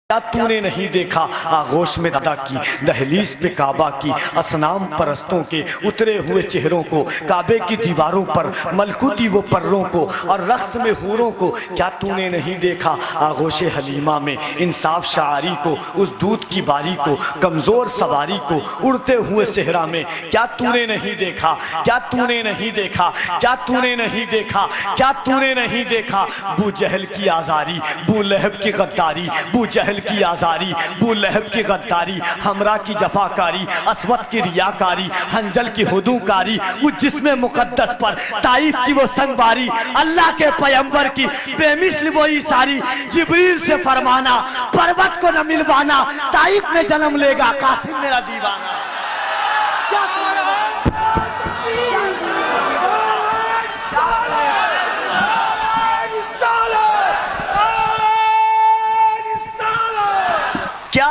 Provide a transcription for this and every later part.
क्या तूने नहीं देखा आगोश में दादा की, दहलीज पे काबा की, असनाम परस्तों के उतरे हुए चेहरों को, काबे की दीवारों पर मलकुती वो पर्रों को और रक्स में हूरों को। क्या तूने नहीं देखा आगोश हलीमा में इंसाफ शारी को, उस दूध की बारी को, कमज़ोर सवारी को, उड़ते हुए सेहरा में। क्या तूने नहीं देखा, क्या तूने नहीं देखा, क्या तूने नहीं देखा, क्या तूने नहीं देखा बू जहल की आज़ारी, बू लहब की गद्दारी, बू जहल की आजारी, बू लहब की गद्दारी, हमरा की जफाकारी, असवद की रियाकारी, हंजल की हुदूकारी, उस जिस्म मुकद्दस पर ताइफ की वो संगबारी, अल्लाह के पैगंबर की बेमिसल वो इशारी, जिब्रील से फरमाना पर्वत को न मिलवाना, ताइफ में जन्म लेगा कासिम मेरा दीवाना।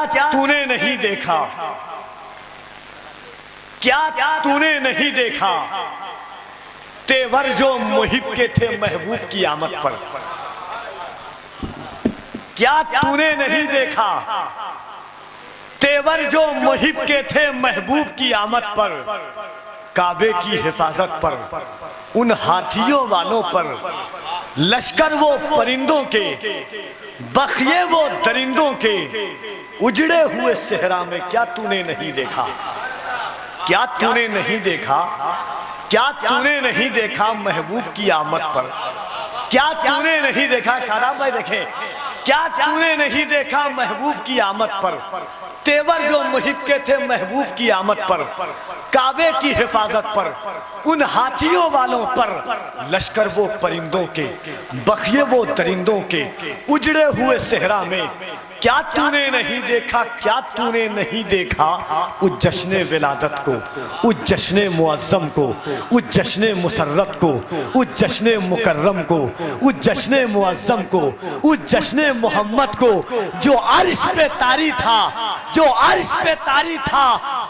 क्या तूने नहीं देखा, क्या तूने नहीं देखा तेवर जो मुहिब के थे महबूब की आमद पर। क्या तूने नहीं देखा तेवर जो मुहिब के थे महबूब की आमद पर, काबे की हिफाजत पर, उन हाथियों वालों पर, लश्कर वो परिंदों के, बखिए वो दरिंदों के, उजड़े हुए सेहरा में। क्या तूने नहीं देखा, क्या तूने नहीं देखा, क्या तूने नहीं देखा महबूब की आमद पर। क्या तूने नहीं देखा, शादाब भाई देखें, क्या तूने नहीं देखा महबूब की आमद पर, तेवर जो मुहिब के थे महबूब की आमद पर, काबे की हिफाजत पर, उन हाथियों वालों पर, लश्कर वो परिंदों के, बखिए वो दरिंदों के, उजड़े हुए सेहरा में। क्या तूने नहीं देखा, क्या तूने नहीं देखा उस जश्न विलादत को, उस जश्न मुअज़्ज़म को, उस जश्न मुसर्रत को, उस जश्न मुकर्रम को, उस जश्न मुअज़्ज़म को, उस जश्न मोहम्मद को, जो अर्श पे तारी था, जो अर्श पे तारी था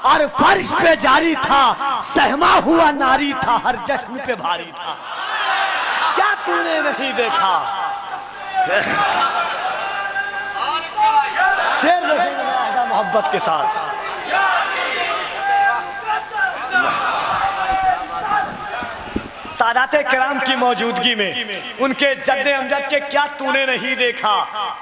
और फर्श पे जारी था, सहमा हुआ नारी था, हर जश्न पे भारी था। क्या तूने नहीं देखा, शेर देखेंगे मोहब्बत के साथ। सादाते किराम की मौजूदगी में उनके जद्दे अमजद के क्या तूने नहीं देखा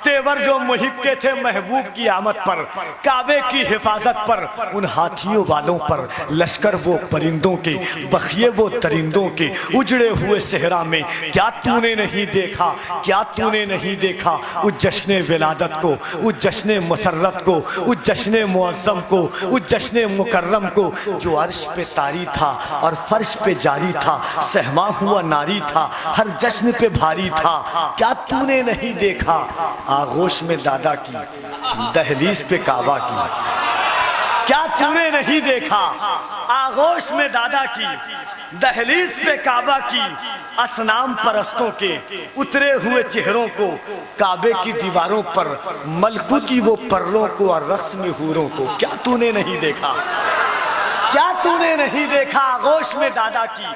तेवर जो मुहिब के थे महबूब की आमद पर, काबे की हिफाजत पर, उन हाथियों वालों पर, लश्कर वो परिंदों के, बखिए वो दरिंदों के, उजड़े हुए सेहरा में। क्या तूने नहीं देखा, क्या तूने नहीं देखा उस जश्न विलादत को, उस जश्न मुसर्रत को, उस जश्न मुअज़्ज़म को, उस जश्न मुकर्रम को, जो अर्श पे तारी था और फर्श पे जारी था, सहमा हुआ नारी था, हर जश्न पे भारी था। क्या तूने नहीं देखा आगोश में दादा की, दहलीज पे काबा की। क्या तूने नहीं देखा आगोश में दादा की, दहलीज पे काबा की, असनाम परस्तों के उतरे हुए चेहरों को, काबे की दीवारों पर मलकुती वो पर्रों को और रक्स में हूरों को। क्या तूने नहीं देखा, क्या तूने नहीं देखा आगोश में दादा की,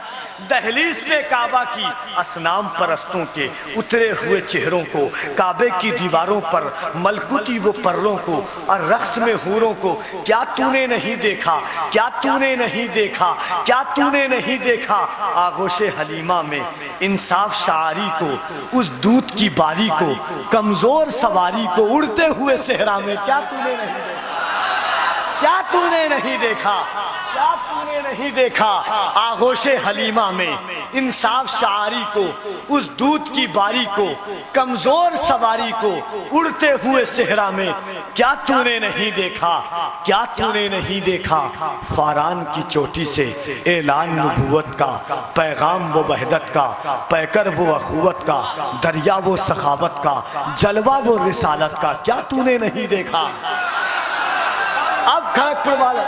दहलीज पे काबा की, असनाम परस्तों के उतरे हुए चेहरों को, काबे की दीवारों पर मलकुती वो पर्रों को और रक्स में हूरों को। क्या तूने नहीं देखा, क्या तूने नहीं देखा, क्या तूने नहीं देखा आगोश हलीमा में इंसाफ शारी को, उस दूध की बारी को, कमजोर सवारी को, उड़ते हुए सेहरा में। क्या तूने नहीं देखा, क्या तूने नहीं देखा, क्या तूने नहीं देखा आगोश हलीमा में इंसाफ शारी को, उस दूध की बारी को, कमजोर सवारी को, उड़ते हुए सेहरा में। क्या तूने नहीं देखा, क्या तूने नहीं देखा फारान की चोटी से ऐलान नबूवत का, पैगाम वो वहदत का, पैकर वो अखुवत का, दरिया वो सखावत का, जलवा वो रिसालत का। क्या तूने नहीं देखा। अब खड़गपुर वाले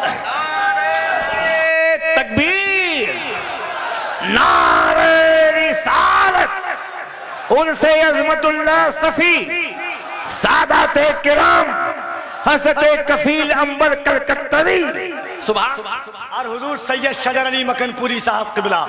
तकबीर, नारे रिसालत, उनसे अज़मतुल्लाह सफी, सादाते किराम, हज़रत कफील अंबर कलकत्तवी, सुभान। और हुजूर सैयद शजर अली मकनपुरी साहब क़िबला,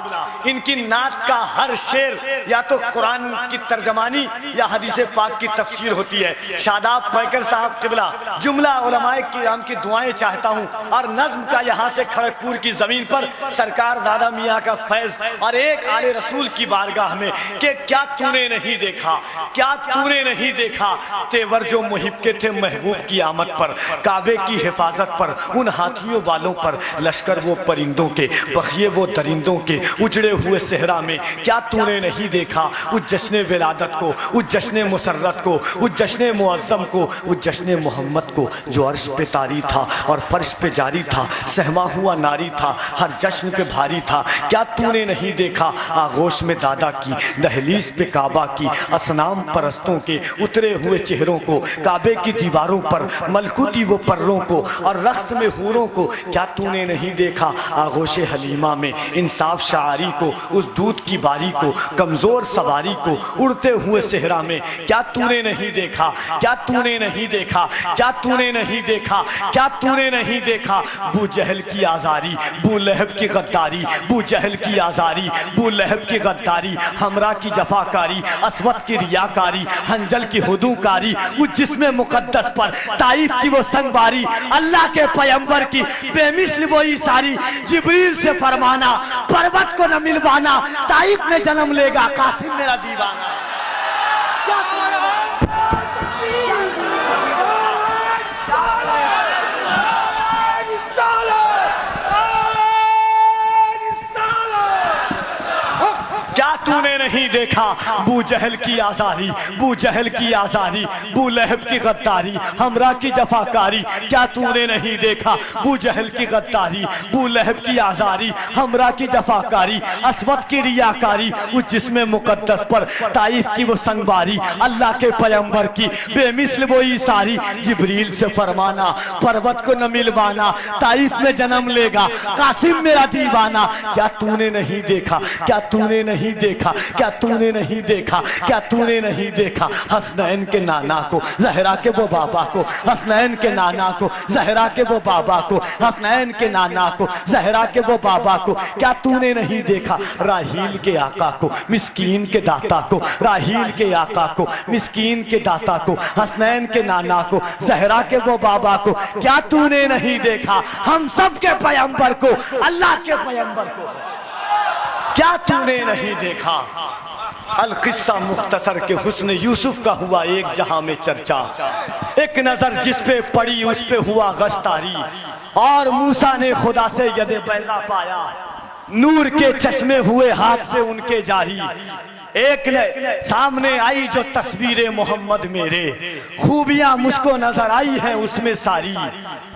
इनकी नात का हर शेर या तो कुरान की तर्जमानी या हदीस पाक की तफसीर होती है। शादाब पैकर साहब क़िबला, जुमला उलमाए किराम की दुआएं चाहता हूँ। और नज्म का यहाँ से खड़गपुर की ज़मीन पर सरकार दादा मियाँ का फैज़ और एक आले रसूल की बारगाह में कि क्या तूने नहीं देखा, क्या तूने नहीं देखा तेवर जो मुहिब के थे महबूब की आमद पर, काबे की हिफाजत पर, उन हाथियों वालों पर, लश्कर वो परिंदों के, बखिए वो दरिंदों के, उजड़े हुए सहरा में क्या तूने नहीं देखा उस जश्न विलादत को, उस जश्न मुसर्रत को, उस जश्न मुअज़्ज़म को, उस जश्न मोहम्मद को जो अर्श पे तारी था और फर्श पे जारी था, सहमा हुआ नारी था, हर जश्न पे भारी था। क्या तूने नहीं देखा आगोश में दादा की, दहलीज पे काबा की, असनाम परस्तों के उतरे हुए चेहरों को, काबे की दीवारों पर मलकुती वो पर्रों को और रक्स में हूरों को। क्या तूने नहीं देखा आगोश हलीमा में इंसाफ शारी को, उस दूध की बारी को, कमजोर सवारी को, उड़ते हुए सहरा में क्या तूने नहीं देखा, क्या तूने नहीं देखा, क्या तूने नहीं देखा, क्या तूने नहीं देखा बू जहल की आजारी, बू लहब की गद्दारी, बू जहल की आजारी, बू लहब की गद्दारी, हमरा की जफाकारी, असवद की रियाकारी, हंजल की हुदूकारी, उस जिस्म मुकद्दस पर ताइफ की वो संगबारी, अल्लाह के पैगंबर की बेमिसल वो इशारी, जिब्रील से फरमाना पर्वत को न मिलवाना, ताइफ में जन्म लेगा कासिम मेरा दीवाना। क्या तूने नहीं देखा बू जहल की आजारी, बू जहल की आजारी, बू लहब की गद्दारी, हमरा की जफाकारी। क्या तूने नहीं देखा बू जहल की गद्दारी, बू लहब की आजारी, हमरा की जफाकारी, असवद की रियाकारी, उस जिस्म मुकद्दस पर ताइफ की वो संगबारी, अल्लाह के पैगंबर की बेमिसल वो इशारी, जिब्रील से फरमाना पर्वत को न मिलवाना, ताइफ में जन्म लेगा कासिम मेरा दीवाना। क्या तूने नहीं देखा, क्या तूने नहीं देखा, क्या तूने नहीं देखा, क्या तूने नहीं देखा हसनैन के नाना को, जहरा के वो बाबा को, हसनैन के नाना को, जहरा के वो बाबा को, हसनैन के नाना को, जहरा के वो बाबा को। क्या तूने नहीं देखा राहील के आका को, मिस्कीन के दाता को, राहील के आका को, मिस्कीन के दाता को, हसनैन के नाना को, जहरा के वो बाबा को। क्या तूने नहीं देखा हम सब के पैगंबर को, अल्लाह के पैगंबर को। क्या तूने नहीं देखा अल किस्सा मुख्तसर के हुस्न यूसुफ का हुआ एक जहां में चर्चा, एक नजर जिस पे पड़ी उस पे हुआ गश्तारी, और मूसा ने खुदा से यदे बैजा पाया, नूर के चश्मे हुए हाथ से उनके जारी। एक ने सामने आई जो तस्वीर मोहम्मद मेरे, खूबियां मुझको नजर आई हैं उसमें सारी,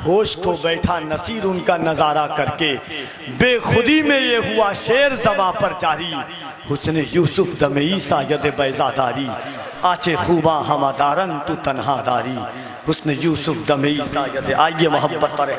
होश को बैठा नसीर उनका नजारा करके, बेखुदी में ये हुआ शेर ज़बां पर जारी, हुस्न यूसुफ दमे ईसा यद बैजादारी, आचे खूबा हमादारन तू तन्हादारी, हुस्न यूसुफ दमे ईसा यद। आइए मोहब्बत पर